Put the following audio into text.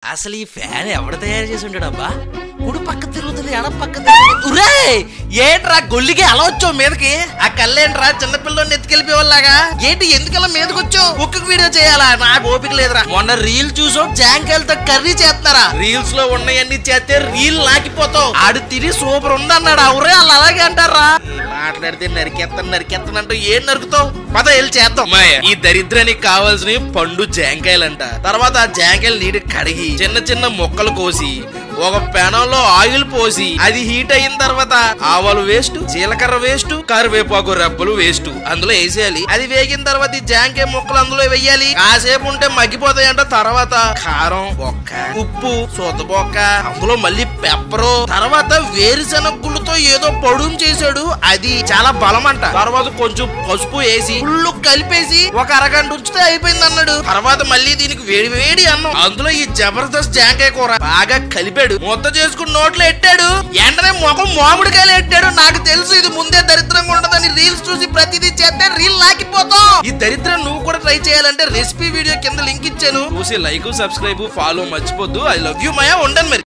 అసలు ఈ ఫ్యాన్ ఎవడ తయారు చేసి ఉంటాడబ్బా? కుడి పక్క తిరుగుతుంది, ఎడ పక్క తిరుగుతుంది. ఏంట్రా గొల్లికి అలా వచ్చావు మీదకి? ఆ కళ్ళేంట్రా చిన్నపిల్లని ఎత్తుకెళ్ళిపోయేలాగా? ఏంటి ఎందుకలా మీదకి వచ్చావు? ఒక్కొక్క వీడియో చేయాలా? నాకు ఓపిక లేదురా. మొన్న రీల్ చూసో జాంకాయలతో కర్రీ చేస్తారా? రీల్స్ లో ఉన్నాయన్ని చేస్తే రీల్ లాకిపోతావు. ఆడు తిని సూపర్ ఉందన్నాడు. అవురే వాళ్ళు అలాగే అంటారా? మాట్లాడితే నరికేస్తానంటూ ఏం నరుకుతావు? పద వెళ్ళి చేద్దాం. ఈ దరిద్రానికి కావాల్సిన పండు జాంకాయలంట. తర్వాత ఆ జాంకాయలు నీటి కడిగి చిన్న చిన్న మొక్కలు కోసి ఒక పెనంలో ఆయిల్ పోసి అది హీట్ అయిన తర్వాత ఆవాలు వేస్ట్, జీలకర్ర వేస్ట్, కరివేపాకు రెబ్బలు వేస్ట్ అందులో వేసేయాలి. అది వేగిన తర్వాత ఈ జాంకాయ ముక్కలు అందులో వేయాలి. కాసేపు ఉంటే మగ్గిపోతాయంట. తర్వాత కారం బొక్క, ఉప్పు, సూతబొక్క, అందులో మళ్ళీ పెప్పరు, తర్వాత వేరుశెనగ గుళ్ళతో ఏదో పొడుం చేశాడు. అది చాలా బలం అంట. తర్వాత కొంచెం పసుపు వేసి ఫుల్ కలిపేసి ఒక అరగంట ఉంచితే అయిపోయింది అన్నాడు. తర్వాత మళ్ళీ దీనికి వేడి వేడి అన్నం, అందులో ఈ జబర్దస్త్ జాంకాయ కూర బాగా కలిపాడు. మొత్త చేసుకుని నోట్లో ఎట్టాడు. వెంటనే ముఖం మామిడికాయలు ఎట్టాడు. నాకు తెలుసు ఇది ముందే దరిద్రంగా ఉండదని. రీల్స్ చూసి ప్రతిదీ చేస్తే రీల్ లాకిపోతాం. ఈ దరిద్రం నువ్వు కూడా ట్రై చేయాలంటే రెసిపీ వీడియో కింద లింక్ ఇచ్చాను. చూసి లైక్, సబ్స్క్రైబ్, ఫాలో మర్చిపోద్దు. I love you Maya. ఉండను మరి.